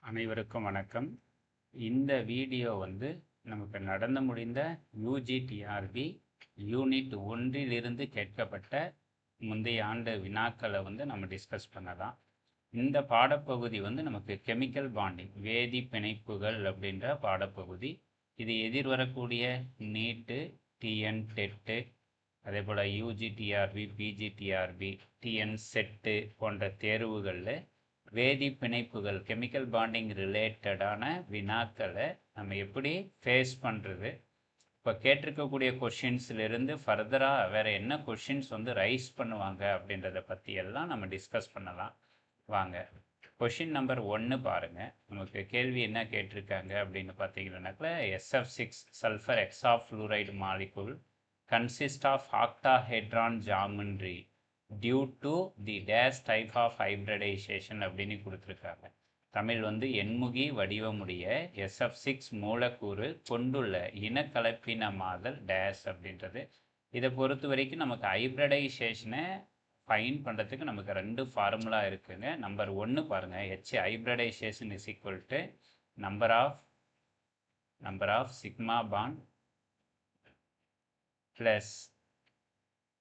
அனைவருக்கும் வணக்கம். இந்த வீடியோ நமக்கு நடந்து முடிந்த UGTRB யூனிட் 1 கேட்கப்பட்ட முந்தைய ஆண்டு வினாக்களை நம்ம டிஸ்கஸ் பண்ணலாம். இந்த பாடப்பகுதி நமக்கு கெமிக்கல் பாண்டிங் வேதி பிணைப்புகள் அப்படின்ற பாடப்பகுதி. இது எதிர்வரக்கூடிய நீட்டு, டிஎன் டெட்டு, அதே போல் UGTRB, PGTRB, டிஎன் செட்டு போன்ற தேர்வுகளில் வேதி பிணைப்புகள் கெமிக்கல் பாண்டிங் ரிலேட்டடான வினாக்களை நம்ம எப்படி ஃபேஸ் பண்ணுறது, இப்போ கேட்டிருக்கக்கூடிய கொஷின்ஸ்லேருந்து ஃபர்தராக வேறு என்ன கொஷின்ஸ் ரைஸ் பண்ணுவாங்க அப்படின்றத பற்றி எல்லாம் நம்ம டிஸ்கஸ் பண்ணலாம். வாங்க கொஷின் நம்பர் 1 பாருங்கள். நமக்கு கேள்வி என்ன கேட்டிருக்காங்க அப்படின்னு பார்த்தீங்கன்னாக்கா, SF6 sulphur hexafluoride molecule consist of octahedron geometry due to the dash type of hybridisation அப்படின்னு கொடுத்துருக்காங்க. தமிழ் எண்முகி வடிவமுடைய SF6 மூலக்கூறு கொண்டுள்ள இனக்கலப்பினமாதல் டேஷ் அப்படின்றது. இதை பொறுத்த வரைக்கும் நமக்கு ஹைப்ரிடைசேஷனை ஃபைன் பண்ணுறதுக்கு நமக்கு 2 ஃபார்முலா இருக்குங்க. நம்பர் 1 பாருங்கள், H hybridisation is equal to number of sigma bond plus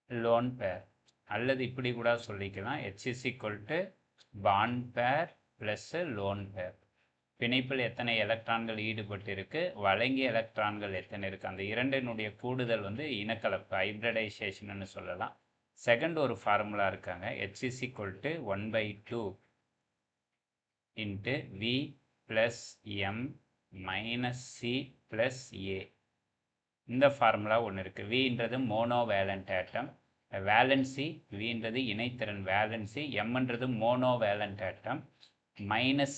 lone pair, அல்லது இப்படி கூட சொல்லிக்கலாம், H is equal to bond pair plus lone pair. பிணைப்பில் எத்தனை எலக்ட்ரான்கள் ஈடுபட்டு இருக்கு, வழங்கிய எலக்ட்ரான்கள் எத்தனை இருக்குது, அந்த இரண்டினுடைய கூடுதல் இனக்கலப்பு ஹைப்ரிடைசேஷன் சொல்லலாம். செகண்ட் ஒரு ஃபார்முலா இருக்காங்க, H is equal to 1/2 into V plus M minus C plus A. இந்த ஃபார்முலா ஒன்று இருக்குது. Vன்றது மோனோவேலண்ட் ஆட்டம், வேலன்சி Vன்றது இணைத்திறன் வேலன்சி, Mன்றது மோனோவேலண்ட் ஆட்டம், மைனஸ்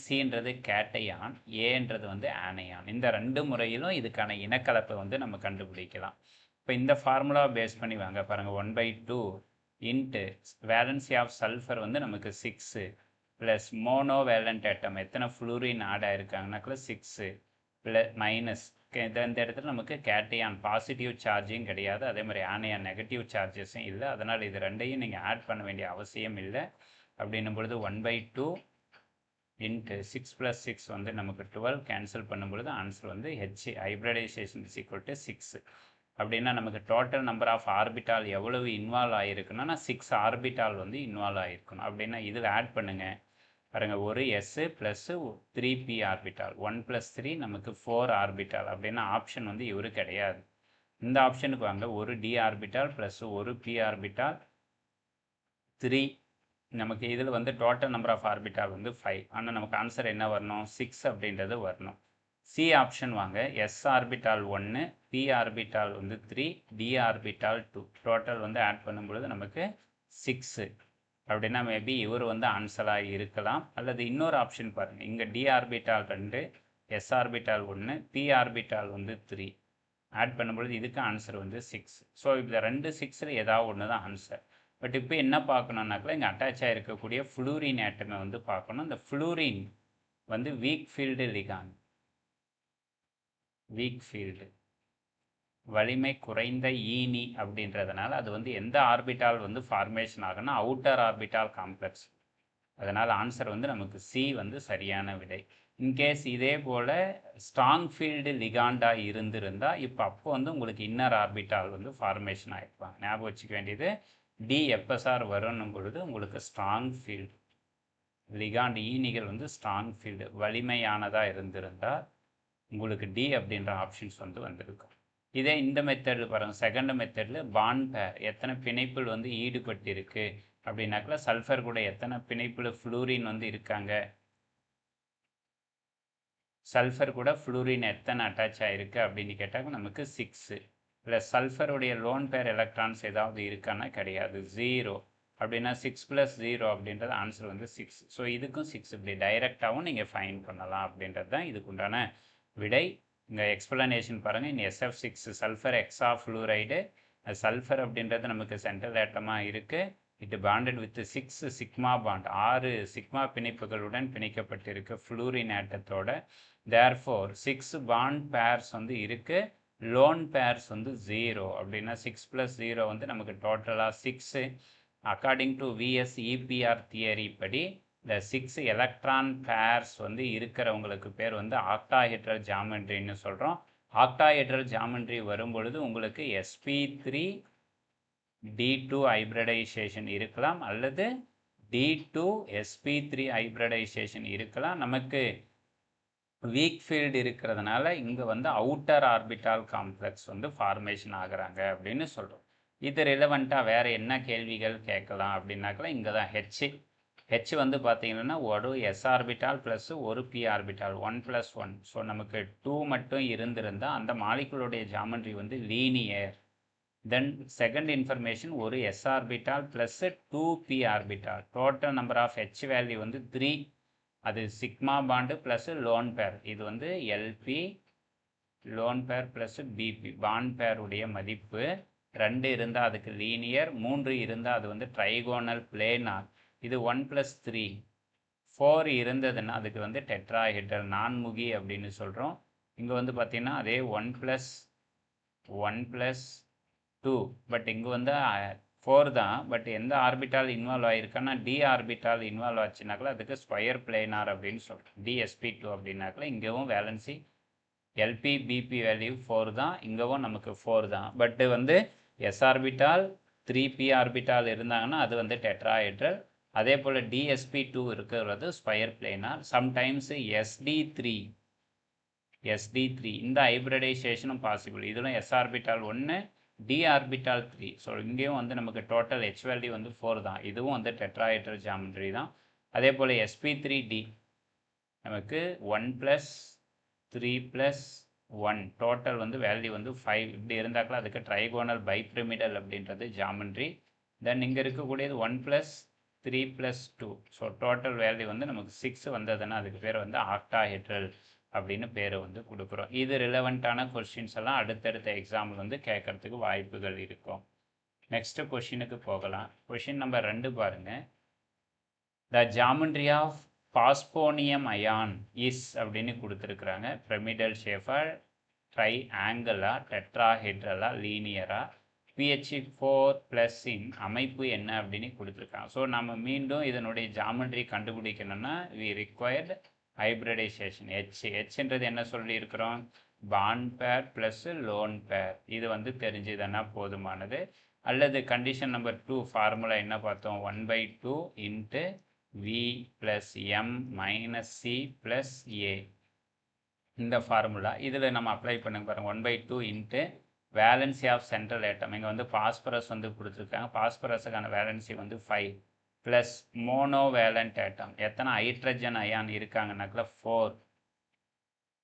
சின்றது கேட்டையான், ஏன்றது ஆனையான். இந்த 2 முறையிலும் இதுக்கான இனக்கலப்பை நம்ம கண்டுபிடிக்கலாம். இப்போ இந்த ஃபார்முலா பேஸ் பண்ணி வாங்க பாருங்கள், 1/2 இன்ட்டு வேலன்சி ஆஃப் சல்ஃபர் நமக்கு 6 ப்ளஸ் மோனோவேலண்ட் ஆட்டம் எத்தனை ஃப்ளூரின் ஆட் ஆகிருக்காங்கனாக்கா 6 ப்ளஸ் மைனஸ் இந்த இடத்துல நமக்கு கேட்டையான் பாசிட்டிவ் சார்ஜும் கிடையாது, அதே மாதிரி ஆனையான் நெகட்டிவ் சார்ஜஸும் இல்லை. அதனால் இது ரெண்டையும் நீங்கள் ஆட் பண்ண வேண்டிய அவசியம் இல்லை. அப்படின்னும் பொழுது 1/2 இன்ட்டு 6 + 6 நமக்கு 12 கேன்சல் பண்ணும் பொழுது answer H hybridisation is equal to 6. அப்படின்னா நமக்கு டோட்டல் நம்பர் ஆஃப் ஆர்பிட்டால் எவ்வளவு இன்வால்வ் ஆகிருக்குன்னா 6 ஆர்பிட்டால் இன்வால்வ் ஆகிருக்கணும். அப்படின்னா இதில் ஆட் பண்ணுங்கள் பாருங்கள், ஒரு S ப்ளஸ் 3p ஆர்பிட்டால், 1 + 3 நமக்கு 4 ஆர்பிட்டால். அப்படின்னா ஆப்ஷன் இவரு கிடையாது. இந்த ஆப்ஷனுக்கு வாங்க, ஒரு D ஆர்பிட்டால் ப்ளஸ் ஒரு P ஆர்பிட்டால் 3. நமக்கு இதில் டோட்டல் நம்பர் ஆஃப் ஆர்பிட்டால் 5. ஆனால் நமக்கு ஆன்சர் என்ன வரணும், 6 அப்படின்றது வரணும். C ஆப்ஷன் வாங்க, S orbital 1, P orbital 3, D orbital 2. Total add பண்ணும்பொழுது நமக்கு 6. அப்படின்னா மேபி இவர் ஆன்சராக இருக்கலாம். அல்லது இன்னொரு ஆப்ஷன் பாருங்கள், இங்கே D orbital 2, S orbital 1, P orbital 3 add பண்ணும்பொழுது இதுக்கு ஆன்சர் 6. ஸோ இந்த 2 6ல் ஏதாவது ஒன்று தான் ஆன்சர். பட் இப்போ என்ன பார்க்கணுன்னாக்கா, இங்கே அட்டாச் ஆகிருக்கக்கூடிய ஃப்ளூரின் ஆட்டமை பார்க்கணும். இந்த fluorine week field ligand, week field வலிமை குறைந்த ஈனி அப்படின்றதுனால அது எந்த ஆர்பிட்டால் ஃபார்மேஷன் ஆகுன்னா அவுட்டர் ஆர்பிட்டால் காம்ப்ளெக்ஸ். அதனால் ஆன்சர் நமக்கு C சரியான விடை. இன்கேஸ் இதே போல் ஸ்ட்ராங் ஃபீல்டு லிகாண்டாக இருந்திருந்தால் இப்போ அப்போ உங்களுக்கு இன்னர் ஆர்பிட்டால் ஃபார்மேஷன் ஆகிருப்பாங்க. ஞாபகம் வச்சுக்க வேண்டியது, D எப்போ சார் வரும்னும் பொழுது உங்களுக்கு ஸ்ட்ராங் ஃபீல்டு லிகாண்ட் ஈனிகள் ஸ்ட்ராங் ஃபீல்டு வலிமையானதாக இருந்திருந்தால் உங்களுக்கு D அப்படின்ற ஆப்ஷன்ஸ் வந்திருக்கும். இதே இந்த மெத்தடில் பாருங்கள், செகண்ட் மெத்தடில் பாண்ட் பேர் எத்தனை பிணைப்பில் ஈடுபட்டு இருக்கு அப்படின்னாக்கா, சல்ஃபர் கூட எத்தனை பிணைப்பில் ஃப்ளூரின் இருக்காங்க, சல்ஃபர் கூட ஃப்ளூரின் எத்தனை அட்டாச் ஆகிருக்கு அப்படின்னு கேட்டால் நமக்கு 6. ப்ளஸ் சல்ஃபருடைய லோன் பேர் எலக்ட்ரான்ஸ் ஏதாவது இருக்கான்னா கிடையாது, 0. அப்படின்னா 6 + 0 அப்படின்றது ஆன்சர் 6. ஸோ இதுக்கும் 6 இப்படி டைரெக்டாகவும் நீங்கள் ஃபைன் பண்ணலாம் அப்படின்றது தான் இதுக்குண்டான விடை. இங்கே எக்ஸ்பிளனேஷன் பாருங்கள், இந்த SF6 சல்ஃபர் ஹெக்ஸாஃப்ளூரைடு, சல்ஃபர் அப்படின்றது நமக்கு சென்ட்ரல் ஆட்டமாக இருக்குது. It bonded with 6 sigma bond, 6 sigma பிணைப்புகளுடன் பிணைக்கப்பட்டிருக்கு ஃப்ளூரின் ஆட்டத்தோட. தேர்ஃபோர் 6 பாண்ட் பேர்ஸ் இருக்குது, லோன் பேர்ஸ் 0. அப்படின்னா 6 + 0 நமக்கு டோட்டலாக 6. According to VS EPR theory படி இந்த 6 எலக்ட்ரான் பேர்ஸ் வந்து இருக்கிறவங்களுக்கு பேர் வந்து ஆக்டாஹெட்ரல் ஜாமெண்ட்ரின்னு சொல்கிறோம். ஆக்டாஹெட்ரல் ஜாமெண்ட்ரி வரும்பொழுது உங்களுக்கு sp3 d2 ஹைப்ரிடைசேஷன் இருக்கலாம் அல்லது d2 sp3 ஹைப்ரிடைசேஷன் இருக்கலாம். நமக்கு வீக் ஃபீல்டு இருக்கிறதுனால இங்கே வந்து அவுட்டர் ஆர்பிட்டால் காம்ப்ளெக்ஸ் வந்து ஃபார்மேஷன் ஆகுறாங்க அப்படின்னு சொல்கிறோம். இது ரிலவெண்ட்டாக வேறு என்ன கேள்விகள் கேட்கலாம் அப்படின்னாக்கலாம் இங்கே தான் ஹெச் வந்து பார்த்தீங்கன்னா ஒரு எஸ் ஆர்பிட்டால் ப்ளஸ் ஒரு பி ஆர்பிட்டால் 1+1. ஸோ நமக்கு 2 மட்டும் இருந்திருந்தால் அந்த மாலிகுலுடைய ஜாமெண்ட்ரி வந்து லீனியர். தென் செகண்ட் இன்ஃபர்மேஷன் ஒரு S orbital plus 2 P orbital. Total number of H value வந்து 3. அது sigma bond plus lone pair. இது வந்து LP lone pair plus BP bond பேருடைய மதிப்பு. 2 இருந்தால் அதுக்கு லீனியர், 3 இருந்தால் அது வந்து ட்ரைகோனல் பிளேனார். இது 1+3. 4 இருந்ததுன்னா அதுக்கு வந்து டெட்ராஹெட்ரல் நான்முகி அப்படின்னு சொல்கிறோம். இங்கே வந்து பார்த்திங்கன்னா அதே 1+1+2. பட் இங்கே வந்து 4 தான். பட் எந்த ஆர்பிட்டால் இன்வால்வ் ஆகிருக்கான்னா டி ஆர்பிட்டால் இன்வால்வ் ஆச்சுனாக்கல அதுக்கு ஸ்கொயர் பிளேனார் அப்படின்னு சொல்கிறோம். DsP2 அப்படின்னாக்கல இங்கேவும் வேலன்சி எல்பி பிபி வேல்யூ 4 தான். இங்கேவும் நமக்கு 4 தான். பட்டு வந்து எஸ் ஆர்பிட்டால் 3p ஆர்பிட்டால் இருந்தாங்கன்னா அது வந்து டெட்ராஹெட்ரல். அதே போல் DsP2 இருக்கிறது ஸ்கொயர் பிளேனார். சம்டைம்ஸ் SD3 இந்த ஹைப்ரிடைசேஷனும் பாசிபிள். இதிலும் S orbital 1 D orbital 3. So இங்கேயும் வந்து நமக்கு டோட்டல் ஹெச் வேல்யூ வந்து 4 தான். இதுவும் வந்து டெட்ராஹெட்ரல் ஜாமெண்ட்ரி தான். அதே போல் sp3d நமக்கு 1+3+1 டோட்டல் வந்து வேல்யூ வந்து 5. இப்படி இருந்தாக்கல அதுக்கு ட்ரைகோனல் பைப்ரிமிடல் அப்படின்றது ஜாமெண்ட்ரி. தென் இங்கே இருக்கக்கூடியது 1+3+2. ஸோ டோட்டல் வேல்யூ வந்து நமக்கு 6 வந்ததுன்னா அதுக்கு பேர் வந்து ஆக்டாஹெட்ரல் அப்படின்னு பேரை வந்து கொடுக்குறோம். இது ரிலவெண்ட்டான கொஸ்டின்ஸ் எல்லாம் அடுத்தடுத்த எக்ஸாம்பிள் வந்து கேட்கறதுக்கு வாய்ப்புகள் இருக்கும். நெக்ஸ்ட்டு கொஷினுக்கு போகலாம். கொஷின் நம்பர் 2 பாருங்கள். The geometry of phosphonium ion is அப்படின்னு கொடுத்துருக்குறாங்க. பிரமிடல் ஷேஃபர், ட்ரை ஆங்கிளா, டெட்ராஹெட்ரலா, லீனியரா, pH4+ இன் அமைப்பு என்ன அப்படின்னு கொடுத்துருக்காங்க. ஸோ நம்ம மீண்டும் இதனுடைய ஜாமெண்ட்ரி கண்டுபிடிக்கணும்னா வி ரிக்வயர்டு ஹைப்ரிடைசேஷன். ஹெச்ன்றது என்ன சொல்லியிருக்கிறோம்? Bond pair plus lone pair. இது வந்து தெரிஞ்சுதுன்னா போதுமானது. அல்லது கண்டிஷன் நம்பர் 2 ஃபார்முலா என்ன பார்த்தோம்? 1/2 into V + M - C + A. இந்த ஃபார்முலா இதில் நம்ம அப்ளை பண்ணுங்க பாருங்கள். 1/2 into valency of central atom. இங்கே வந்து பாஸ்பரஸ் வந்து கொடுத்துருக்காங்க. பாஸ்பரஸுக்கான வேலன்சி வந்து 5 ப்ளஸ் மோனோ வேலண்ட் ஏட்டம். எத்தனை ஹைட்ரஜன் அயான் இருக்காங்கனாக்கில் 4.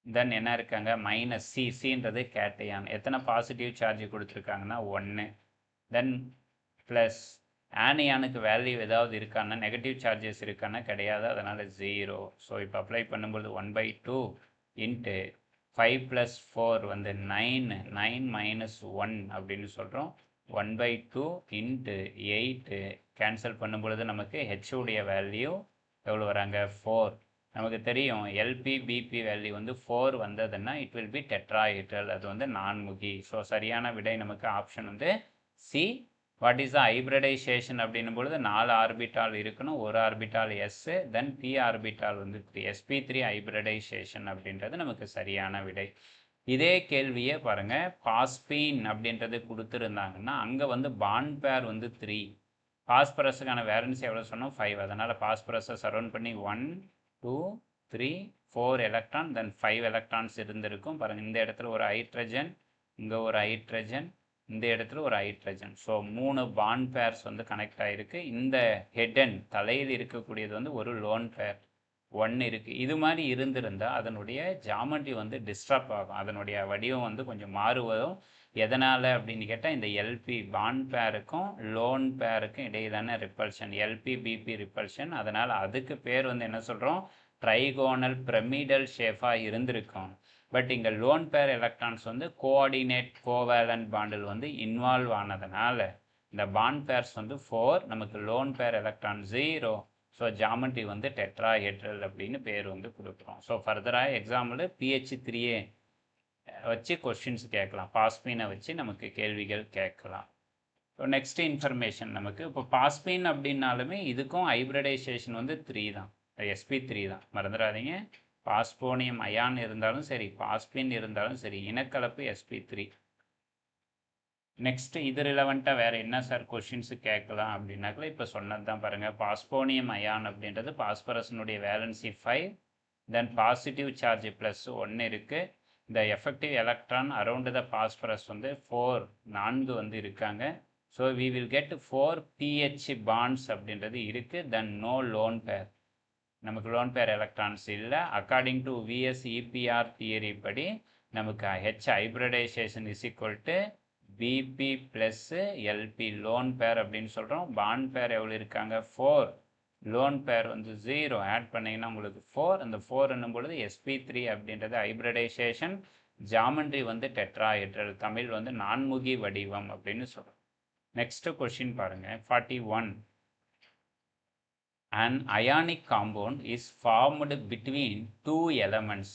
தென் என்ன இருக்காங்க? -C. சின்றது கேட்டையான். எத்தனை பாசிட்டிவ் சார்ஜ் கொடுத்துருக்காங்கன்னா 1. தென் ப்ளஸ் ஆனியானுக்கு வேல்யூ ஏதாவது இருக்கான்னா நெகட்டிவ் சார்ஜஸ் இருக்கான்னா கிடையாது, அதனால் 0. ஸோ இப்போ அப்ளை பண்ணும்போது 1/2 இன்ட்டு 5 + 4 வந்து 9. 9 - 1 அப்படின்னு சொல்கிறோம். 1/2 இன்ட்டு 8 கேன்சல் பண்ணும்பொழுது நமக்கு ஹெச் உடைய வேல்யூ எவ்வளோ வராங்க? 4. நமக்கு தெரியும் எல்பி பிபி வேல்யூ வந்து 4 வந்ததுன்னா இட் வில் பி டெட்ராஹெட்ரல். அது வந்து நான்முகி. ஸோ சரியான விடை நமக்கு ஆப்ஷன் வந்து C. What is the hybridisation அப்படின்னும் பொழுது 4 ஆர்பிட்டால் இருக்கணும், ஒரு orbital S, then P orbital வந்து 3. sp3 ஹைப்ரிடைசேஷன் அப்படின்றது நமக்கு சரியான விடை. இதே கேள்வியே பாருங்கள். பாஸ்பீன் அப்படின்றது கொடுத்துருந்தாங்கன்னா அங்கே வந்து பாண்ட் பேர் வந்து 3. பாஸ்பரஸுக்கான வேலன்சி எவ்வளோ சொன்னோம்? 5. அதனால் பாஸ்பரஸை சரௌண்ட் பண்ணி 1 2 3 4 எலக்ட்ரான் தென் 5 எலக்ட்ரான்ஸ் இருந்திருக்கும். பாருங்கள், இந்த இடத்துல ஒரு ஹைட்ரஜன், இங்கே ஒரு ஹைட்ரஜன், இந்த இடத்துல ஒரு ஹைட்ரஜன். ஸோ 3 பாண்ட் பேர்ஸ் வந்து கனெக்ட் ஆகிருக்கு. இந்த ஹெடன் தலையில் இருக்கக்கூடியது வந்து ஒரு லோன் பேர் 1 இருக்குது. இது மாதிரி இருந்திருந்தால் அதனுடைய ஜாமெண்ட்ரி வந்து டிஸ்டர்ப் ஆகும். அதனுடைய வடிவம் வந்து கொஞ்சம் மாறுவதும். எதனால் அப்படின்னு கேட்டால் இந்த எல்பி பாண்ட் பேருக்கும் லோன் பேருக்கும் இடையிலான ரிப்பல்ஷன், எல்பி பிபி ரிப்பல்ஷன். அதனால் அதுக்கு பேர் வந்து என்ன சொல்கிறோம்? ட்ரைகோனல் பிரமிடல் ஷேஃபாக இருந்திருக்கும். பட் இங்கே லோன் பேர் எலக்ட்ரான்ஸ் வந்து கோஆர்டினேட் கோவேலண்ட் பாண்டில் வந்து இன்வால்வ் ஆனதுனால இந்த பாண்ட் பேர்ஸ் வந்து 4, நமக்கு lone pair electron 0. So geometry வந்து டெட்ராஹெட்ரல் அப்படின்னு பேர் வந்து கொடுக்குறோம். ஸோ ஃபர்தராக எக்ஸாம்பிள் pH3 வச்சு கொஸ்டின்ஸ் கேட்கலாம். பாஸ்பீனை வச்சு நமக்கு கேள்விகள் கேட்கலாம். ஸோ நெக்ஸ்ட் இன்ஃபர்மேஷன் நமக்கு இப்போ பாஸ்பீன் அப்படின்னாலுமே இதுக்கும் ஹைப்ரிடைசேஷன் வந்து 3 தான், sp3 தான், மறந்துடாதீங்க. பாஸ்போனியம் அயான் இருந்தாலும் சரி, பாஸ்பீன் இருந்தாலும் சரி, இனக்கலப்பு sp3. நெக்ஸ்ட் இது ரிலவெண்ட்டாக வேறு என்ன சார் கொஷின்ஸு கேட்கலாம் அப்படின்னாக்கல இப்போ சொன்னது தான் பாருங்கள். பாஸ்போனியம் அயான் அப்படின்றது பாஸ்பரஸினுடைய valency 5, then positive charge plus 1 இருக்குது. இந்த effective electron around the phosphorus வந்து 4 வந்து இருக்காங்க. So we will get 4 pH bonds அப்படின்றது இருக்குது. தென் நோ லோன் பேர், நமக்கு லோன் பேர் எலக்ட்ரான்ஸ் இல்லை. According to VSEPR theory படி நமக்கு H hybridisation is equal to BP plus LP lone pair அப்படின்னு சொல்கிறோம். பாண்ட் பேர் எவ்வளோ இருக்காங்க 4, லோன் பேர் வந்து 0 ஆட் பண்ணிங்கன்னா உங்களுக்கு 4. அந்த 4 என்னும் பொழுது sp3 அப்படின்றது ஹைப்ரிடைசேஷன். ஜாமெண்ட்ரி வந்து டெட்ராஹெட்ரல், தமிழ் வந்து நான்முகி வடிவம் அப்படின்னு சொல்கிறோம். நெக்ஸ்ட் கொஸ்டின் பாருங்க 41. An ionic compound is formed between two elements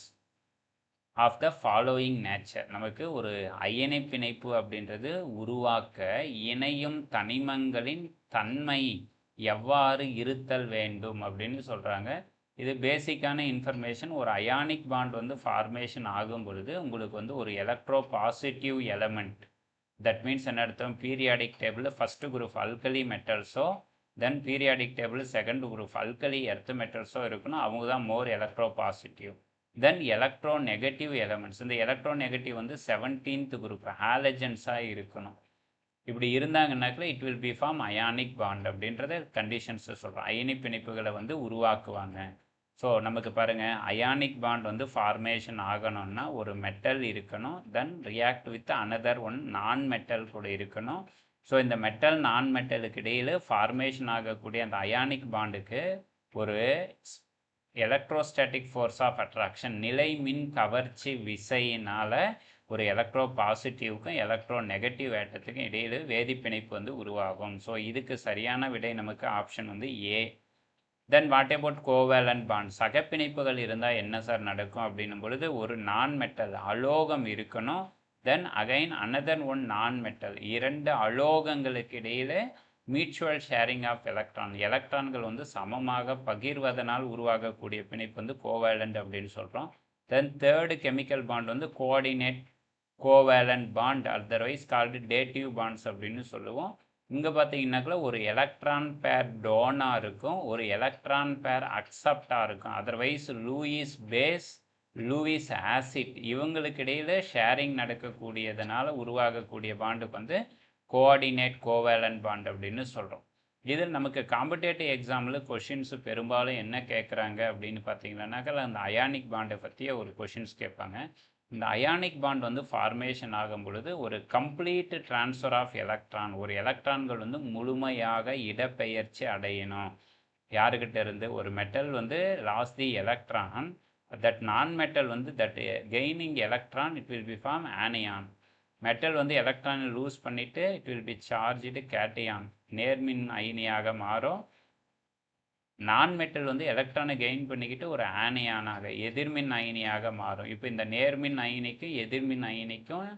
of the following nature. நமக்கு ஒரு அயனி பிணைப்பு அப்படின்றது உருவாக்க இணையும் தனிமங்களின் தன்மை எவ்வாறு இருத்தல் வேண்டும் அப்படின்னு சொல்கிறாங்க. இது பேசிக்கான இன்ஃபர்மேஷன். ஒரு அயானிக் பாண்ட் வந்து ஃபார்மேஷன் ஆகும் பொழுது உங்களுக்கு வந்து ஒரு electropositive element, that means என்ன அர்த்தம், periodic table first group alkali மெட்டல்ஸோ, then periodic table second group alkali earth மெட்டல்ஸோ இருக்கணும். அவங்க தான் more electropositive. Then electronegative elements, இந்த எலக்ட்ரோ நெகட்டிவ் வந்து 17th குரூப் ஹாலஜன்ஸாக இருக்கணும். இப்படி இருந்தாங்கன்னாக்கில் it will be form ionic bond அப்படின்றத கண்டிஷன்ஸை சொல்கிறோம். அயனி பிணைப்புகளை வந்து உருவாக்குவாங்க. ஸோ நமக்கு பாருங்கள், அயானிக் பாண்ட் வந்து ஃபார்மேஷன் ஆகணும்னா ஒரு மெட்டல் இருக்கணும், தென் ரியாக்ட் வித் அனதர் ஒன் நான் மெட்டல் கூட இருக்கணும். ஸோ இந்த மெட்டல் நான் மெட்டலுக்கு இடையில் ஃபார்மேஷன் ஆகக்கூடிய அந்த அயானிக் பாண்டுக்கு ஒரு எலக்ட்ரோஸ்டாட்டிக் ஃபோர்ஸ் ஆஃப் அட்ராக்ஷன், நிலை மின் கவர்ச்சி விசையினால் ஒரு எலக்ட்ரோ பாசிட்டிவ்க்கும் எலக்ட்ரோ நெகட்டிவ் ஆட்டத்துக்கும் இடையில் வேதிப்பிணைப்பு வந்து உருவாகும். ஸோ இதுக்கு சரியான விடை நமக்கு ஆப்ஷன் வந்து A. Then what about covalent bond, சகப்பிணைப்புகள் இருந்தால் என்ன சார் நடக்கும் அப்படின்னும் பொழுது ஒரு நான் மெட்டல் அலோகம் இருக்கணும், தென் அகைன் அனதர் ஒன் நான் மெட்டல், இரண்டு அலோகங்களுக்கு இடையில் மியூச்சுவல் ஷேரிங் ஆஃப் எலக்ட்ரான், எலக்ட்ரான்கள் வந்து சமமாக பகிர்வதனால் உருவாகக்கூடிய பிணைப்பு வந்து கோவேலண்ட் அப்படின்னு சொல்கிறோம். தென் தேர்டு கெமிக்கல் பாண்ட் வந்து coordinate covalent bond, otherwise called dative bonds அப்படின்னு சொல்லுவோம். இங்கே பார்த்தீங்கன்னாக்குள்ள ஒரு எலக்ட்ரான் பேர் டோனாக இருக்கும், ஒரு எலக்ட்ரான் பேர் அக்செப்டாக இருக்கும். Otherwise Lewis base, Lewis acid, இவங்களுக்கு இடையில் ஷேரிங் நடக்கக்கூடியதுனால உருவாகக்கூடிய பாண்டுக்கு வந்து கோஆர்டினேட் கோவேலண்ட் பாண்ட் அப்படின்னு சொல்கிறோம். இதில் நமக்கு காம்படேட்டிவ் எக்ஸாமில் கொஷின்ஸு பெரும்பாலும் என்ன கேட்குறாங்க அப்படின்னு பார்த்தீங்கன்னாக்கா அந்த அயானிக் பாண்டை பற்றிய ஒரு கொஷின்ஸ் கேட்பாங்க. இந்த அயானிக் பாண்ட் வந்து ஃபார்மேஷன் ஆகும் பொழுது ஒரு கம்ப்ளீட் ட்ரான்ஸ்ஃபர் ஆஃப் எலக்ட்ரான், ஒரு எலக்ட்ரான்கள் வந்து முழுமையாக இடப்பெயர்ச்சி அடையணும். யாருக்கிட்ட இருந்து, ஒரு மெட்டல் வந்து லாஸ் தி எலக்ட்ரான், தட் நான் மெட்டல் வந்து that gaining electron it will be form anion. Metal வந்து எலக்ட்ரானை லூஸ் பண்ணிவிட்டு it will be charged cation, நேர்மின் அயனியாக மாறும். நான் மெட்டல் வந்து எலக்ட்ரானை கெயின் பண்ணிக்கிட்டு ஒரு ஆனியானாக எதிர்மின் அயனியாக மாறும். இப்போ இந்த நேர்மின் அயனிக்கும் எதிர்மின் அயனிக்கும்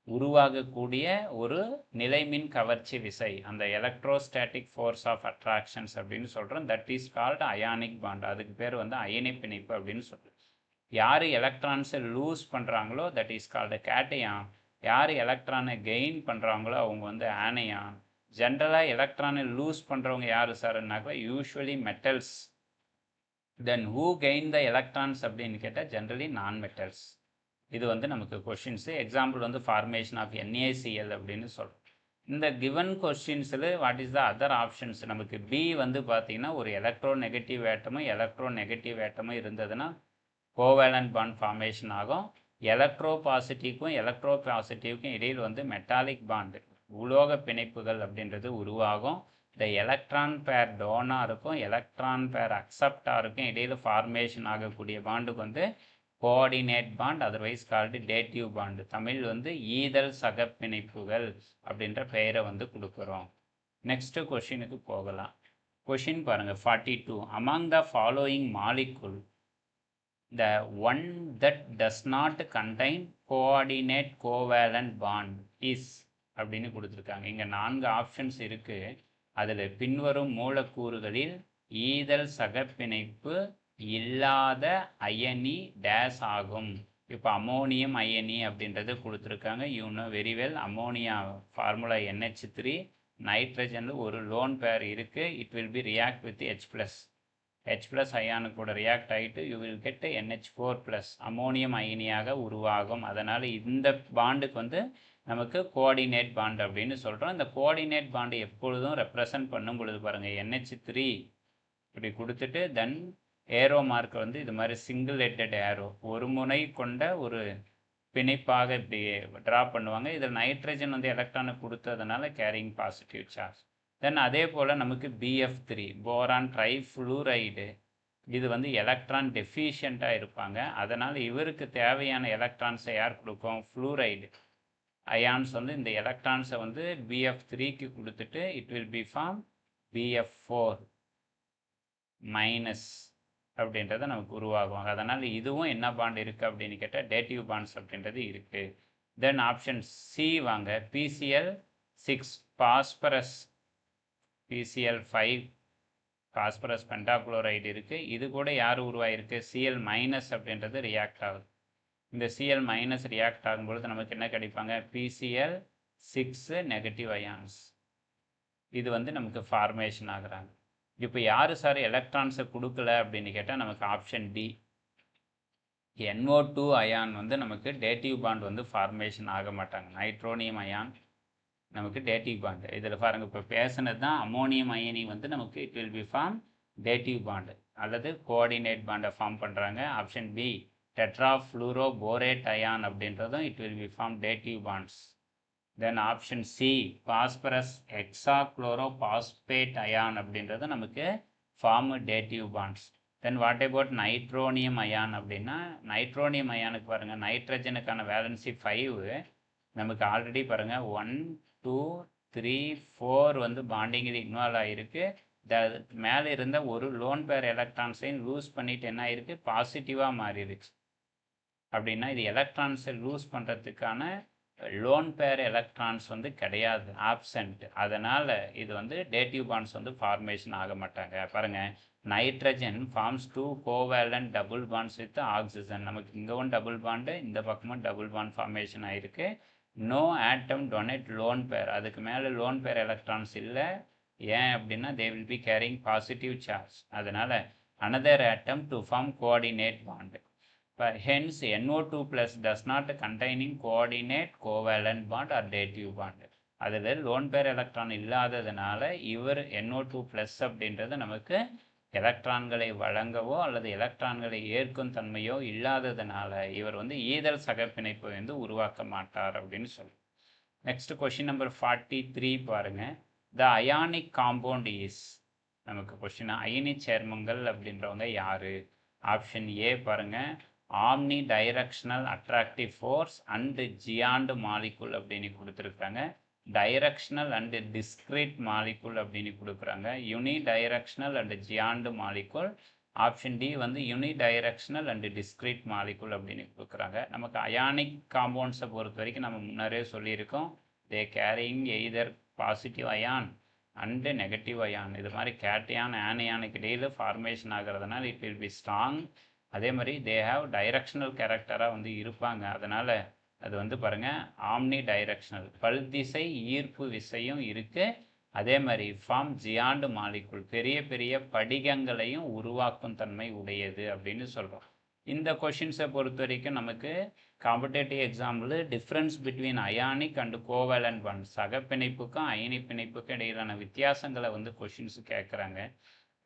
உருவாகக்கூடிய ஒரு நிலைமின் கவர்ச்சி விசை, அந்த எலக்ட்ரோஸ்டாட்டிக் ஃபோர்ஸ் ஆஃப் அட்ராக்ஷன்ஸ் அப்படின்னு சொல்கிறோம். That is called ionic bond. அதுக்கு பேர் வந்து அயனி பிணைப்பு அப்படின்னு சொல்கிறோம். யார் எலக்ட்ரான்ஸை லூஸ் பண்ணுறாங்களோ தட் இஸ் கால்டு கேட்டியான், யார் எலக்ட்ரானை கெயின் பண்ணுறாங்களோ அவங்க வந்து ஆனியான். ஜென்ரலாக எலக்ட்ரானை லூஸ் பண்ணுறவங்க யார் சார்னாக்கா usually metals. Then who gain the electrons அப்படின்னு கேட்டால் ஜென்ரலி நான் மெட்டல்ஸ். இது வந்து நமக்கு கொஷின்ஸு. எக்ஸாம்பிள் வந்து ஃபார்மேஷன் ஆஃப் NaCl அப்படின்னு சொல்கிறோம். இந்த கிவன் கொஸ்டின்ஸில் what is the other options, நமக்கு பி வந்து பார்த்திங்கன்னா ஒரு எலக்ட்ரோ நெகட்டிவ் ஆட்டமும் இருந்ததுன்னா கோவேலண்ட் பாண்ட் ஃபார்மேஷன் ஆகும். எலக்ட்ரோ பாசிட்டிவ்க்கும் இடையில் வந்து மெட்டாலிக் பாண்டு, உலோக பிணைப்புகள் அப்படின்றது உருவாகும். இந்த எலக்ட்ரான் பேர் டோனாக இருக்கும், எலக்ட்ரான் பேர் அக்செப்டாக இருக்கும், இடையில் ஃபார்மேஷன் ஆகக்கூடிய பாண்டுக்கு வந்து coordinate bond, otherwise called dative bond. Tamil வந்து ஈதல் சகப்பிணைப்புகள் அப்படின்ற பெயரை வந்து கொடுக்குறோம். நெக்ஸ்ட் கொஷினுக்கு போகலாம். கொஷின் பாருங்கள் 42. Among the following molecule the one that does not contain coordinate covalent bond is அப்படின்னு கொடுத்துருக்காங்க. இங்கே 4 ஆப்ஷன்ஸ் இருக்குது. அதில் பின்வரும் மூலக்கூறுகளில் ஈதல் சகப்பிணைப்பு இல்லாத அயனி டேஸ் ஆகும். இப்போ அமோனியம் அயனி அப்படின்றது கொடுத்துருக்காங்க. You know very well. Ammonia formula NH3, நைட்ரஜனில் ஒரு லோன் பேர் இருக்குது. It will be react with H+ அயானு கூட ரியாக்ட் ஆகிட்டு you will get NH4+, ammonium அயனியாக உருவாகும். அதனால் இந்த பாண்டுக்கு வந்து நமக்கு கோஆர்டினேட் பாண்ட் அப்படின்னு சொல்கிறோம். இந்த கோஆர்டினேட் பாண்டு எப்பொழுதும் ரெப்ரசன்ட் பண்ணும் பொழுது பாருங்கள், NH3 இப்படி கொடுத்துட்டு தென் ஏரோ மார்க் வந்து இது மாதிரி சிங்கிள் ஹெட்டட் ஏரோ, ஒரு முனை கொண்ட ஒரு பிணைப்பாக இப்படி ட்ரா பண்ணுவாங்க. இதில் நைட்ரஜன் வந்து எலக்ட்ரானை கொடுத்ததுனால கேரிங் பாசிட்டிவ் சார்ஜ். தென் அதே போல் நமக்கு BF3 போரான் ட்ரைஃப்ளூரைடு, இது வந்து எலக்ட்ரான் டெஃபிஷியண்ட்டாக இருப்பாங்க. அதனால் இவருக்கு தேவையான எலக்ட்ரான்ஸை யார் கொடுக்கும்? ஃப்ளூரைடு அயான்ஸ் வந்து இந்த எலக்ட்ரான்ஸை வந்து BF3க்கு கொடுத்துட்டு it will be form BF4- அப்படின்றத நமக்கு உருவாகுவாங்க. அதனால் இதுவும் என்ன பாண்ட் இருக்குது அப்படின்னு கேட்டால் டேட்டிவ் பாண்ட்ஸ் அப்படின்றது இருக்குது. தென் ஆப்ஷன் சி வாங்க, PCl6 phosphorus, PCl5 phosphorus pentachloride இருக்குது. இது கூட யார் உருவாயிருக்கு? Cl- அப்படின்றது ரியாக்ட் ஆகுது. இந்த Cl- ரியாக்ட் ஆகும்பொழுது நமக்கு என்ன கிடைப்பாங்க? PCl6 negative ions. இது வந்து நமக்கு ஃபார்மேஷன் ஆகுறாங்க. இப்போ யார் சார் எலக்ட்ரான்ஸை கொடுக்கல அப்படின்னு கேட்டால் நமக்கு ஆப்ஷன் டி, NO2 அயான் வந்து நமக்கு டேட்டிவ் பாண்ட் வந்து ஃபார்மேஷன் ஆக மாட்டாங்க. நைட்ரோனியம் அயான் நமக்கு டேட்டிவ் பாண்டு. இதில் பாருங்கள், இப்போ பேசுனது தான் அமோனியம் அயனி வந்து நமக்கு it will be form dative bond அல்லது கோஆர்டினேட் பாண்டை ஃபார்ம் பண்ணுறாங்க. Option B tetrafluoroborate ion அப்படின்றதும் it will be form dative bonds. Then option C phosphorus hexachlorophosphate ion அப்படின்றது நமக்கு form dative bonds. Then what about nitronium ion அப்படின்னா, nitronium அயானுக்கு பாருங்கள், நைட்ரஜனுக்கான வேலன்சி 5, நமக்கு ஆல்ரெடி பாருங்கள் 1 2 3 4 வந்து பாண்டிங்கில் இன்வால்வ் ஆகிருக்கு. மேலே இருந்த ஒரு லோன் பேர் எலக்ட்ரான்ஸையும் லூஸ் பண்ணிட்டு என்ன ஆகிருக்கு? பாசிட்டிவாக மாறிடுச்சு. அப்படின்னா இது எலக்ட்ரான்ஸை லூஸ் பண்ணுறதுக்கான லோன் பேர் எலக்ட்ரான்ஸ் வந்து கிடையாது, ஆப்சண்ட். அதனால் இது வந்து டேட்டிவ் பாண்ட்ஸ் வந்து ஃபார்மேஷன் ஆக மாட்டாங்க. பாருங்கள், nitrogen forms 2 covalent double bonds with oxygen. நமக்கு இங்கே ஒன் டபுள் பாண்டு, இந்த பக்கமும் டபுள் பாண்ட் ஃபார்மேஷன் ஆகிருக்கு. No atom donate lone pair, அதுக்கு மேலே லோன் பேர் எலக்ட்ரான்ஸ் இல்லை. ஏன் அப்படின்னா they will be carrying positive charge. அதனால் another atom to form coordinate bond. Hence NO2+ does not containing coordinate covalent bond or dative bond. அதில் lone pair electron இல்லாததுனால இவர் NO2+ அப்படின்றது நமக்கு எலக்ட்ரான்களை வழங்கவோ அல்லது எலக்ட்ரான்களை ஏற்கும் தன்மையோ இல்லாததுனால இவர் வந்து ஈதல் சகப்பிணைப்பை வந்து உருவாக்க மாட்டார் அப்படின்னு சொல்லி. நெக்ஸ்ட் கொஷின் நம்பர் 43 பாருங்கள். த அயானிக் காம்பவுண்ட் இஸ், நமக்கு கொஷின் அயனி சேர்மங்கள் அப்படின்றவங்க யார்? ஆப்ஷன் ஏ பாருங்கள், omnidirectional attractive force and giant molecule அப்படின்னு கொடுத்துருக்காங்க. டைரக்ஷனல் அண்டு டிஸ்க்ரீட் மாலிகுல் அப்படின்னு கொடுக்குறாங்க. Unidirectional and giant molecule. Option D வந்து unidirectional and discrete molecule அப்படின்னு கொடுக்குறாங்க. நமக்கு அயானிக் காம்பவுண்ட்ஸை பொறுத்த வரைக்கும் நம்ம முன்னரே சொல்லியிருக்கோம், they carrying either positive ion and negative ion. இது மாதிரி கேட்டையான் ஆனையானுக்கு இடையில் ஃபார்மேஷன் ஆகிறதுனால இட் வில் பி ஸ்ட்ராங். அதே மாதிரி தே ஹாவ் டைரக்ஷனல் கேரக்டராக வந்து இருப்பாங்க. அதனால் அது வந்து பாருங்கள் ஆம்னி டைரக்ஷனல், பல்திசை ஈர்ப்பு விசையும் இருக்குது. அதே மாதிரி ஃபார்ம் ஜியாண்டு மாலிகுல், பெரிய பெரிய படிகங்களையும் உருவாக்கும் தன்மை உடையது அப்படின்னு சொல்கிறோம். இந்த கொஷின்ஸை பொறுத்த வரைக்கும் நமக்கு competitive example difference between ionic and covalent bond, சகப்பிணைப்புக்கும் அயனி பிணைப்புக்கும் இடையிலான வித்தியாசங்களை வந்து கொஷின்ஸ் கேட்குறாங்க.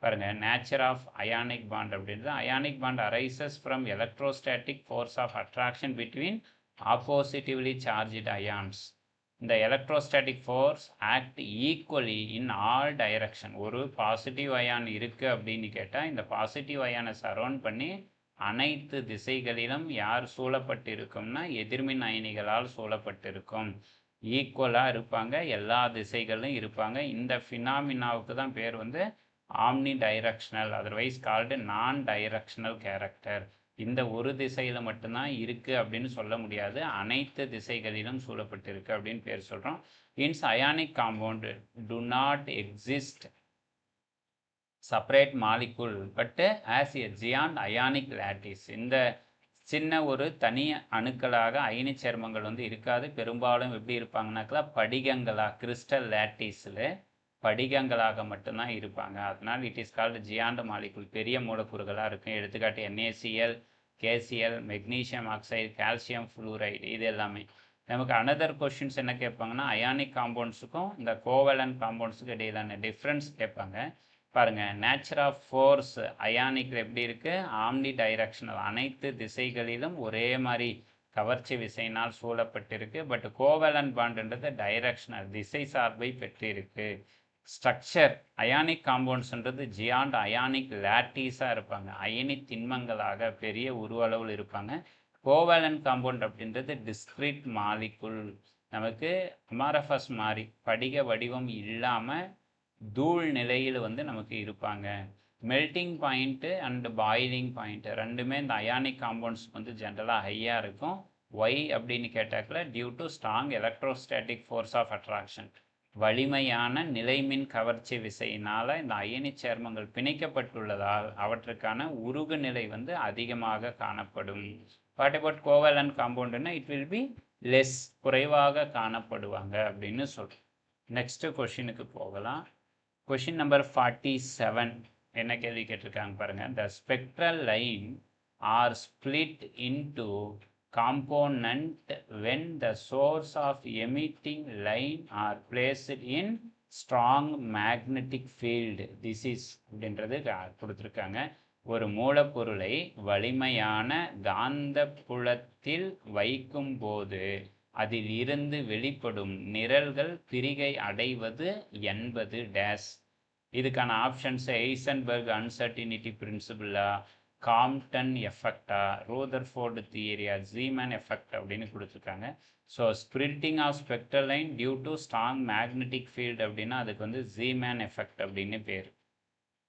பாருங்கள், நேச்சர் ஆஃப் அயானிக் பாண்ட் அப்படின்றது, ionic bond arises from electrostatic force of attraction between oppositively charged ions. இந்த electrostatic force act equally in all direction. ஒரு பாசிட்டிவ் அயான் இருக்குது அப்படின்னு கேட்டால் இந்த பாசிட்டிவ் அயானை சரௌண்ட் பண்ணி அனைத்து திசைகளிலும் யார் சூழப்பட்டு இருக்கும்னா எதிர்மின் அயனிகளால் சூழப்பட்டிருக்கும். ஈக்குவலாக இருப்பாங்க, எல்லா திசைகளும் இருப்பாங்க. இந்த ஃபினாமினாவுக்கு தான் பேர் வந்து ஆம்னி டைரக்ஷனல், அதர்வைஸ் கால்டு நான் டைரக்ஷனல் கேரக்டர். இந்த ஒரு திசையில் மட்டும்தான் இருக்குது அப்படின்னு சொல்ல முடியாது, அனைத்து திசைகளிலும் சூழப்பட்டிருக்கு அப்படின்னு பேர் சொல்கிறோம். In ionic compound do not exist separate molecule but as a giant ionic lattice. இந்த சின்ன ஒரு தனி அணுக்களாக அயனி சேர்மங்கள் வந்து இருக்காது. பெரும்பாலும் எப்படி இருப்பாங்கன்னாக்கா படிகங்களாக, கிறிஸ்டல் லேட்டிஸில் படிகங்களாக மட்டும்தான் இருப்பாங்க. அதனால் it is called Giant molecule. பெரிய மூலக்கூறுகளாக இருக்கும். எடுத்துக்காட்டு NaCl, KCl, magnesium oxide, calcium fluoride, இது எல்லாமே. நமக்கு அனதர் கொஷின்ஸ் என்ன கேட்பாங்கன்னா, அயானிக் காம்பவுண்ட்ஸுக்கும் இந்த கோவலன்ட் காம்பவுண்ட்ஸுக்கும் இடையிலான டிஃப்ரென்ஸ் கேட்பாங்க. பாருங்கள், நேச்சர் ஆஃப் ஃபோர்ஸ் அயானிக்கில் எப்படி இருக்குது, ஆம்னி டைரக்ஷனல், அனைத்து திசைகளிலும் ஒரே மாதிரி கவர்ச்சி விசையினால் சூழப்பட்டிருக்கு. பட் கோவலன்ட் பாண்டுன்றது டைரக்ஷனல், திசை சார்பை பெற்றிருக்கு. ஸ்ட்ரக்சர் அயானிக் காம்பவுண்ட்ஸ்ன்றது ஜியாண்ட் அயானிக் லேட்டிஸாக இருப்பாங்க, அயனி திண்மங்களாக பெரிய உருவளவில் இருப்பாங்க. கோவலன்ட் காம்பவுண்ட் அப்படின்றது டிஸ்க்ரீட் மாலிகுல், நமக்கு அமாரஃபஸ் மாதிரி படிக வடிவம் இல்லாமல் தூள் நிலையில் வந்து நமக்கு இருப்பாங்க. Melting point and boiling point ரெண்டுமே இந்த அயானிக் காம்பவுண்ட்ஸ் வந்து ஜென்ரலாக ஹையாக இருக்கும். ஒய் அப்படின்னு கேட்டாக்கில் due to strong electrostatic force of attraction, வலிமையான நிலைமின் கவர்ச்சி விசையினால் இந்த அயனி சேர்மங்கள் பிணைக்கப்பட்டுள்ளதால் அவற்றுக்கான உருகு நிலை வந்து அதிகமாக காணப்படும். வாட் அபவுட் கோவலன்ட் காம்பவுண்டுன்னா இட் வில் பி லெஸ், குறைவாக காணப்படுவாங்க அப்படின்னு சொல்கிறோம். நெக்ஸ்ட்டு கொஷினுக்கு போகலாம். கொஷின் நம்பர் 47 என்ன கேள்வி கேட்டிருக்காங்க பாருங்கள். The spectral line are split into component when the source of emitting line are placed in strong magnetic field. This is அப்படின்றது கொடுத்துருக்காங்க. ஒரு மூலப்பொருளை வலிமையான காந்த புலத்தில் வைக்கும் போது அதில் இருந்து வெளிப்படும் நிரல்கள் பிரிகை அடைவது என்பது டேஸ். இதுக்கான ஆப்ஷன்ஸ் ஹெய்சன்பர்க் அன்சர்டினிட்டி பிரின்சிபிளா, காம்ப்டன் எஃபெக்டா, ரூதர்ஃபோர்டு தியரியா, ஜீமன் எஃபெக்ட் அப்படின்னு கொடுத்துருக்காங்க. So splitting of spectral line due to strong magnetic field அப்படின்னா அதுக்கு வந்து ஜீமன் எஃபெக்ட் அப்படின்னு பேர்.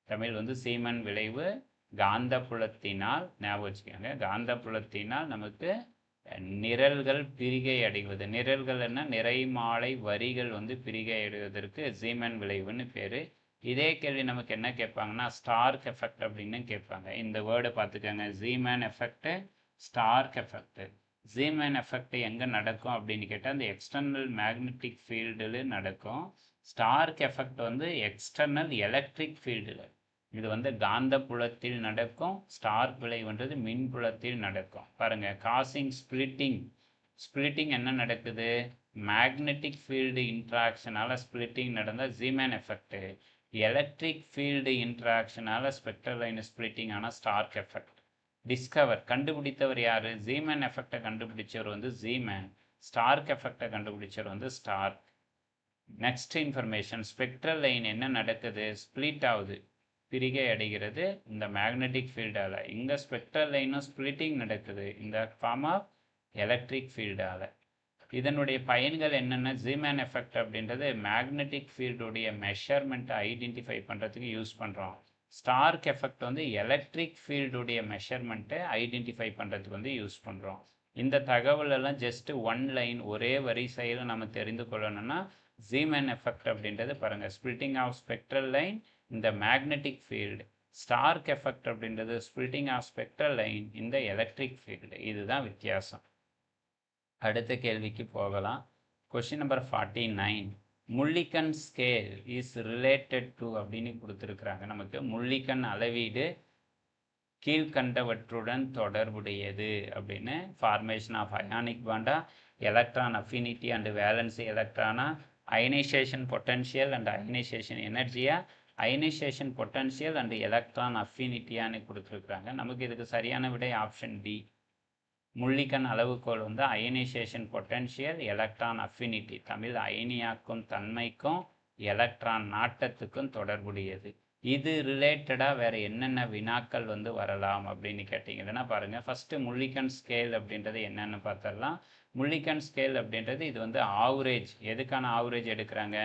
தமிழ் வந்து சீமன் விளைவு. காந்த புலத்தினால், ஞாபகம் வச்சுக்கோங்க, காந்த புலத்தினால் நமக்கு நிரல்கள் பிரிகை அடைவது. நிரல்கள் என்ன, நிறைமாலை வரிகள் வந்து பிரிகை அடைவதற்கு ஜீமன் விளைவுன்னு பேர். இதே கேள்வி நமக்கு என்ன கேட்பாங்கன்னா ஸ்டார்க் எஃபெக்ட் அப்படின்னு கேட்பாங்க. இந்த வேர்டை பார்த்துக்கோங்க, Zeeman effect, Stark effect. Zeeman effect எங்கே நடக்கும் அப்படின்னு கேட்டால் அந்த எக்ஸ்டர்னல் மேக்னெட்டிக் ஃபீல்டில் நடக்கும். ஸ்டார்க் எஃபெக்ட் வந்து எக்ஸ்டர்னல் எலக்ட்ரிக் ஃபீல்டில், இது வந்து காந்த புலத்தில் நடக்கும். ஸ்டார்க் விளைவுன்றது மின் புலத்தில் நடக்கும். பாருங்கள், காசிங் ஸ்பிளிட்டிங். ஸ்பிளிட்டிங் என்ன நடக்குது, மேக்னெட்டிக் ஃபீல்டு இன்ட்ராக்ஷனால் ஸ்பிளிட்டிங் நடந்தால் ஜீமன் எஃபெக்ட். எலக்ட்ரிக் ஃபீல்டு இன்ட்ராக்ஷனால் ஸ்பெக்ட்ரல் லைன் ஸ்பிளிட்டிங் ஆனால் ஸ்டார்க் எஃபெக்ட். டிஸ்கவர், கண்டுபிடித்தவர் யார், ஜீமன் எஃபெக்டை கண்டுபிடிச்சவர் வந்து ஜீமன், ஸ்டார்க் எஃபெக்டை கண்டுபிடிச்சவர் வந்து Stark. Next information, spectral line என்ன நடக்குது, ஸ்பிளிட் ஆகுது, பிரிகை அடைகிறது இந்த மேக்னெட்டிக் ஃபீல்டால். இங்கே ஸ்பெக்ட்ரல் லைனும் ஸ்பிளிட்டிங் நடக்குது இந்த ஃபார்ம் ஆஃப் எலக்ட்ரிக் ஃபீல்டால். இதனுடைய பயன்கள் என்னென்ன, ஜீமன் எஃபெக்ட் அப்படின்றது மேக்னெட்டிக் ஃபீல்டுடைய மெஷர்மெண்ட்டை ஐடென்டிஃபை பண்ணுறதுக்கு யூஸ் பண்ணுறோம். ஸ்டார்க் எஃபெக்ட் வந்து எலக்ட்ரிக் ஃபீல்டுடைய மெஷர்மெண்ட்டை ஐடென்டிஃபை பண்ணுறதுக்கு வந்து யூஸ் பண்ணுறோம். இந்த தகவலெல்லாம் ஜஸ்ட்டு ஒன் லைன், ஒரே வரிசையில் நம்ம தெரிந்து கொள்ளணும்னா ஜீமன் எஃபெக்ட் அப்படின்றது பாருங்கள், ஸ்பிளிட்டிங் ஆஃப் ஸ்பெக்ட்ரல் லைன் இந்த மேக்னெட்டிக் ஃபீல்டு. ஸ்டார்க் எஃபெக்ட் அப்படின்றது ஸ்பிளிட்டிங் ஆஃப் ஸ்பெக்ட்ரல் லைன் இந்த எலக்ட்ரிக் ஃபீல்டு. இதுதான் வித்தியாசம். அடுத்த கேள்விக்கு போகலாம். Question number 49, Mulliken scale is related to அப்படின்னு கொடுத்துருக்குறாங்க. நமக்கு முல்லிக்கன் அளவீடு கீழ்கண்டவற்றுடன் தொடர்புடையது அப்படின்னு. ஃபார்மேஷன் ஆஃப் அயானிக் பாண்டா, எலக்ட்ரான் அஃபினிட்டி அண்டு வேலன்சி எலக்ட்ரானா, அயனைசேஷன் பொட்டன்ஷியல் அண்ட் அயனைசேஷன் எனர்ஜியா, அயனைசேஷன் பொட்டன்ஷியல் அண்டு எலக்ட்ரான் அஃபினிட்டியான்னு கொடுத்துருக்குறாங்க. நமக்கு இதுக்கு சரியான விடை ஆப்ஷன் டி. முல்லிக்கன் அளவுகோல் வந்து ionisation potential, electron affinity, Tamil அயனியாக்கும் தன்மைக்கும் எலக்ட்ரான் நாட்டத்துக்கும் தொடர்புடையது. இது ரிலேட்டடாக வேறு என்னென்ன வினாக்கள் வந்து வரலாம் அப்படின்னு கேட்டிங்கன்னா பாருங்கள், ஃபஸ்ட்டு முல்லிக்கன் ஸ்கேல் அப்படின்றது என்னென்னு பார்த்துடலாம். முல்லிக்கன் ஸ்கேல் அப்படின்றது இது வந்து ஆவரேஜ். எதுக்கான ஆவரேஜ் எடுக்கிறாங்க,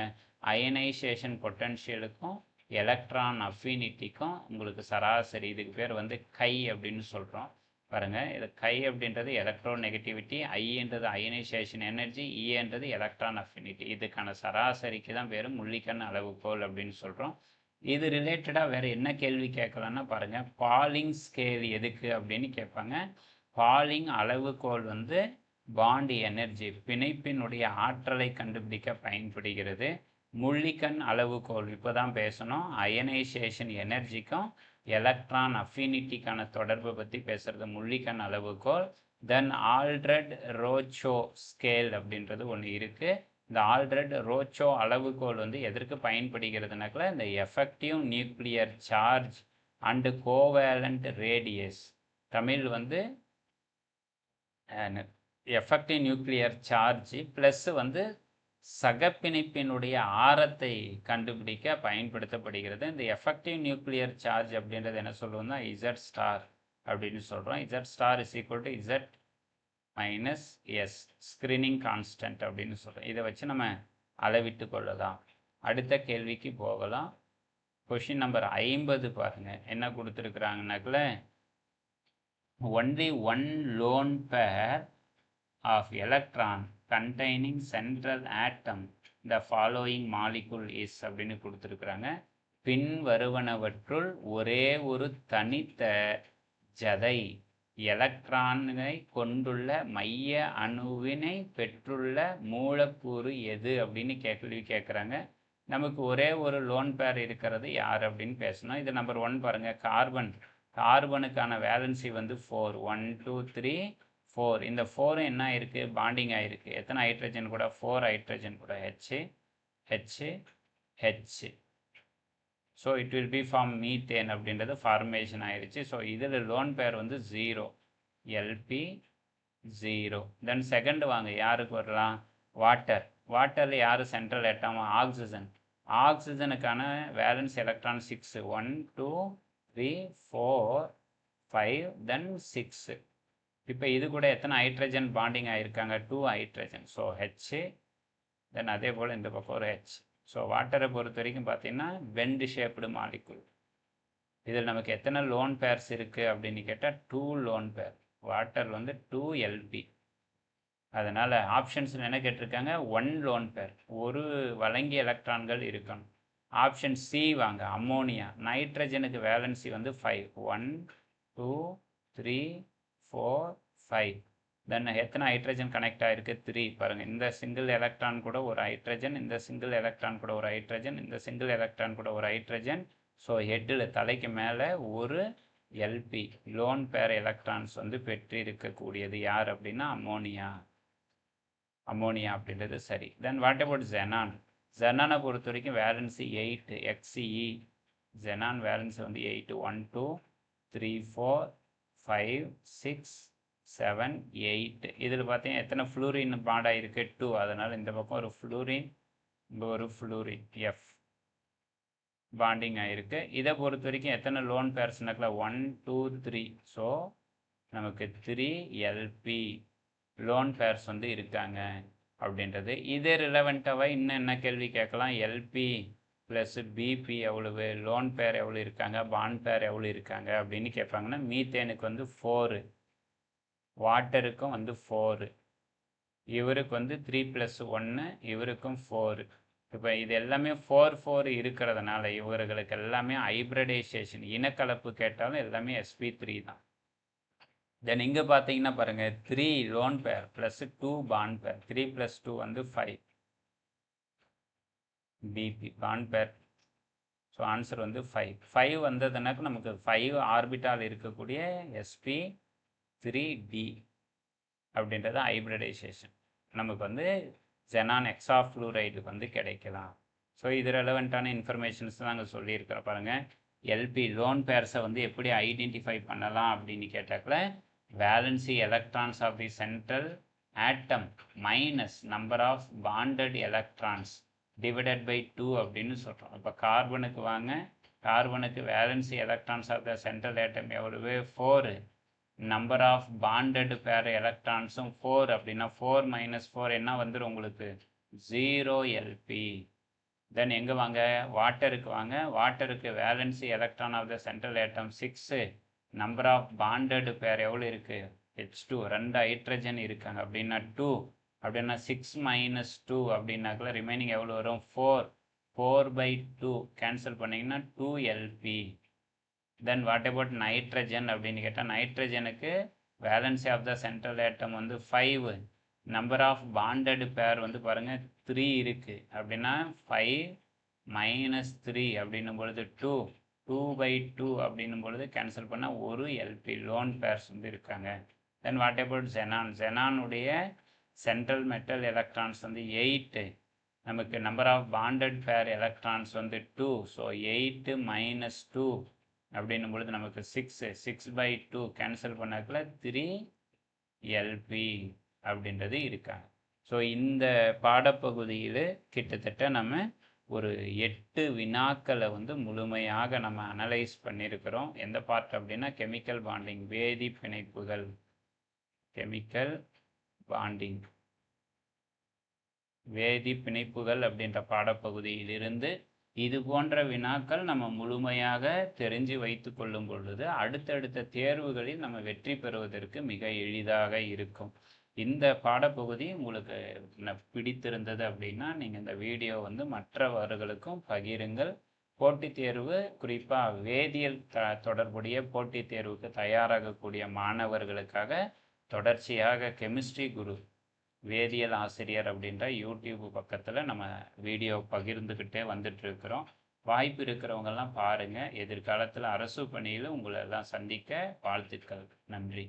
அயனைசேஷன் பொட்டன்ஷியலுக்கும் எலக்ட்ரான் அஃபினிட்டிக்கும் உங்களுக்கு சராசரி. இதுக்கு பேர் வந்து கை அப்படின்னு சொல்கிறோம். பாருங்கள், இது கை அப்படின்றது எலக்ட்ரோநெகட்டிவிட்டி, ஐன்றது அயனைசேஷன் எனர்ஜி, இஏன்றது எலக்ட்ரான் அஃபினிட்டி. இதுக்கான சராசரிக்கு தான் பேர் முள்ளிக்கண் அளவுகோல் அப்படின்னு சொல்கிறோம். இது ரிலேட்டடாக வேறு என்ன கேள்வி கேட்கலான்னா பாருங்கள், பாலிங் ஸ்கேல் எதுக்கு அப்படின்னு கேட்பாங்க. பாலிங் அளவுகோல் வந்து பாண்ட் எனர்ஜி, பிணைப்பினுடைய ஆற்றலை கண்டுபிடிக்க பயன்படுகிறது. முள்ளிக்கண் அளவுகோல் இப்போ தான் பேசணும், அயனைசேஷன் எனர்ஜிக்கும் எலக்ட்ரான் அஃபினிட்டிக்கான தொடர்பை பற்றி பேசுகிறது முள்ளிக்கண் அளவுகோல். தென் ஆல்ட்ரட் ரோச்சோ ஸ்கேல் அப்படின்றது ஒன்று இருக்குது. இந்த ஆல்ட்ரட் ரோச்சோ அளவுகோல் வந்து எதற்கு பயன்படுகிறதுனாக்கல இந்த effective nuclear charge and covalent radius, Tamil வந்து எஃபெக்டிவ் நியூக்ளியர் சார்ஜ் ப்ளஸ் வந்து சகப்பிணைப்பினுடைய ஆரத்தை கண்டுபிடிக்க பயன்படுத்தப்படுகிறது. இந்த எஃபெக்டிவ் நியூக்ளியர் சார்ஜ் அப்படின்றது என்ன சொல்லுவோம்னா இசட் ஸ்டார் அப்படின்னு சொல்கிறோம். Z star is equal to Z minus S, screening constant அப்படின்னு சொல்கிறோம். இதை வச்சு நம்ம அளவிட்டு கொள்ளலாம். அடுத்த கேள்விக்கு போகலாம். கொஷின் நம்பர் 50 பாருங்கள், என்ன கொடுத்துருக்குறாங்கனாக்கல, only one lone pair of electron containing central atom the following molecule is அப்படின்னு கொடுத்துருக்குறாங்க. பின் வருவனவற்றுள் ஒரே ஒரு தனித்த ஜதை எலக்ட்ரானை கொண்டுள்ள மைய அணுவினை பெற்றுள்ள மூலக்கூறு எது அப்படின்னு கேள்வி கேட்குறாங்க. நமக்கு ஒரே ஒரு லோன் பேர் இருக்கிறது யார் அப்படின்னு பேசணும். இது நம்பர் 1 பாருங்கள், கார்பன். கார்பனுக்கான வேலன்சி வந்து 4, 1 2 3 4. இந்த 4 என்ன இருக்குது, பாண்டிங் ஆகிருக்கு. எத்தனை ஹைட்ரஜன் கூட, 4 ஹைட்ரஜன் கூட, H. So it will be form methane அப்படின்றது ஃபார்மேஷன் ஆயிடுச்சு. ஸோ இதில் லோன் பேர் வந்து 0, எல்பி 0. தென் செகண்ட் வாங்க, யாருக்கு வரலாம், வாட்டர். வாட்டரில் யார் சென்ட்ரல் ஆட்டம், ஆக்சிஜன். ஆக்சிஜனுக்கான வேலன்ஸ் எலக்ட்ரான் 6, 1 2 3 4 5 தென் 6. இப்போ இது கூட எத்தனை ஹைட்ரஜன் பாண்டிங் ஆகிருக்காங்க, 2 ஹைட்ரஜன். ஸோ ஹெச், தென் அதே போல் இந்த பக்கம் ஒரு ஹெச். ஸோ வாட்டரை பொறுத்த வரைக்கும் பார்த்தீங்கன்னா பெண்ட் ஷேப்டு மாலிகுல். இதில் நமக்கு எத்தனை லோன் பேர்ஸ் இருக்குது அப்படின்னு கேட்டால் 2 லோன் பேர். வாட்டர் வந்து 2 எல்பி. அதனால் ஆப்ஷன்ஸில் என்ன கேட்டிருக்காங்க, 1 லோன் பேர், ஒரு வழங்கிய எலக்ட்ரான்கள் இருக்கணும். ஆப்ஷன் சி வாங்க, அம்மோனியா. நைட்ரஜனுக்கு வேலன்சி வந்து 5, 1 2 3 4 5. தென் எத்தனை ஹைட்ரஜன் கனெக்ட் ஆகிருக்கு, 3. பாருங்கள், இந்த சிங்கிள் எலக்ட்ரான் கூட ஒரு ஹைட்ரஜன், இந்த சிங்கிள் எலக்ட்ரான் கூட ஒரு ஹைட்ரஜன், இந்த சிங்கிள் எலக்ட்ரான் கூட ஒரு ஹைட்ரஜன். ஸோ ஹெட்டில் தலைக்கு மேலே ஒரு எல்பி லோன் பேர் எலக்ட்ரான்ஸ் வந்து பெற்று இருக்கக்கூடியது யார் அப்படின்னா அம்மோனியா. அம்மோனியா அப்படின்றது சரி. Then what about xenon. ஜெனானை பொறுத்த வரைக்கும் வேலன்சி 8, எக்ஸிஇ. ஜெனான் வேலன்சி வந்து 8, 1 2 3 4 5 6 7 8. இதில் பார்த்தீங்கன்னா எத்தனை ஃப்ளூரின் பாண்டாக இருக்குது, 2. அதனால் இந்த பக்கம் ஒரு ஃப்ளூரின், இங்கே ஒரு ஃப்ளூரின், எஃப் பாண்டிங் ஆகிருக்கு. இதை பொறுத்த வரைக்கும் எத்தனை லோன் பேர்ஸ்னாக்கல 1 2 3. ஸோ நமக்கு 3 எல்பி லோன் பேர்ஸ் வந்து இருக்காங்க அப்படின்றது. இதே ரிலவெண்ட்டாக இன்னும் என்ன கேள்வி கேட்கலாம், எல்பி ப்ளஸ் பிபி எவ்வளவு, லோன் பேர் எவ்வளோ இருக்காங்க, பாண்ட் பேர் எவ்வளோ இருக்காங்க அப்படின்னு கேட்பாங்கன்னா, மீத்தேனுக்கு வந்து 4, வாட்டருக்கும் வந்து 4, இவருக்கு வந்து 3 + 1, இவருக்கும் 4. இப்போ இது எல்லாமே 4 4 இருக்கிறதுனால இவர்களுக்கு எல்லாமே ஹைப்ரிடைசேஷன், இனக்கலப்பு கேட்டாலும் எல்லாமே sp3 தான். தென் இங்கே பார்த்தீங்கன்னா பாருங்கள், 3 லோன் பேர் ப்ளஸ் 2 பாண்ட் பேர், 3 + 2 வந்து 5 BP bond pair. So answer வந்து 5 வந்ததுனாக்க நமக்கு 5 ஆர்பிட்டால் இருக்கக்கூடிய sp3d அப்படின்றது ஹைப்ரிடைசேஷன் நமக்கு வந்து ஜெனான் எக்ஸாஃப்ளூரைடு வந்து கிடைக்கலாம். ஸோ இது ரெலவெண்ட்டான இன்ஃபர்மேஷன்ஸ் தான் நாங்கள் சொல்லியிருக்கிறோம். பாருங்கள், எல்பி லோன் பேர்ஸை வந்து எப்படி ஐடென்டிஃபை பண்ணலாம் அப்படின்னு கேட்டாக்கல, valency electrons of the central atom minus number of bonded electrons divided by 2 அப்படின்னு சொல்கிறோம். இப்போ கார்பனுக்கு வாங்க, கார்பனுக்கு valency electrons of the central atom எவ்வளவு, 4. நம்பர் ஆஃப் பாண்டட் பேர் எலக்ட்ரான்ஸும் 4 அப்படின்னா 4 - 4 என்ன வந்துடும் உங்களுக்கு, 0 எல்பி. தென் எங்கே வாங்க, வாட்டருக்கு வாங்க. வாட்டருக்கு valency electron of the central atom 6, number of bonded pair எவ்வளோ இருக்குது, H2 2 ஹைட்ரஜன் இருக்காங்க அப்படின்னா 2 அப்படின்னா 6 மைனஸ் 2 அப்படின்னாக்கல ரிமைனிங் எவ்வளோ வரும் 4/2 கேன்சல் பண்ணிங்கன்னா 2Lp. Then what about nitrogen அப்படின்னு கேட்டால் நைட்ரஜனுக்கு valency of the central atom வந்து 5, நம்பர் ஆஃப் பாண்டட் பேர் வந்து பாருங்கள் 3 இருக்குது அப்படின்னா 5 மைனஸ் 3 அப்படின்னும் பொழுது 2/2 அப்படின்னும் பொழுது கேன்சல் பண்ணால் ஒரு எல்பி லோன் பேர்ஸ் வந்து இருக்காங்க. தென் வாட் அபவுட் ஜெனானுடைய சென்ட்ரல் மெட்டல் எலக்ட்ரான்ஸ் வந்து 8, நமக்கு number of bonded pair electrons வந்து 2, ஸோ 8 மைனஸ் 2 அப்படின்னும் பொழுது நமக்கு 6/2 கேன்சல் பண்ணாக்குள்ள 3Lp அப்படின்றது இருக்காங்க. ஸோ இந்த பாடப்பகுதியில் கிட்டத்தட்ட நம்ம ஒரு 8 வினாக்களை வந்து முழுமையாக நம்ம அனலைஸ் பண்ணியிருக்கிறோம். எந்த பார்ட் அப்படின்னா கெமிக்கல் பாண்டிங், வேதி பிணைப்புகள், கெமிக்கல் பாண்டிங், வேதி பிணைப்புகள் அப்படின்ற பாடப்பகுதியிலிருந்து இது போன்ற வினாக்கள் நம்ம முழுமையாக தெரிஞ்சு வைத்து கொள்ளும் பொழுது அடுத்தடுத்த தேர்வுகளில் நம்ம வெற்றி பெறுவதற்கு மிக எளிதாக இருக்கும். இந்த பாடப்பகுதி உங்களுக்கு பிடித்திருந்தது அப்படின்னா நீங்கள் இந்த வீடியோ வந்து மற்றவர்களுக்கும் பகிருங்கள். போட்டித் தேர்வு குறிப்பாக வேதியியல் தொடர்புடைய போட்டித் தேர்வுக்கு தயாராகக்கூடிய மாணவர்களுக்காக தொடர்ச்சியாக கெமிஸ்ட்ரி குரு வேதியியல் ஆசிரியர் அப்படின்ற யூடியூப் பக்கத்தில் நம்ம வீடியோ பகிர்ந்துக்கிட்டே வந்துட்டுருக்கிறோம். வாய்ப்பு இருக்கிறவங்கெல்லாம் பாருங்கள். எதிர்காலத்தில் அரசு பணியில் உங்களை எல்லாம் சந்திக்க வாழ்த்துக்கள். நன்றி.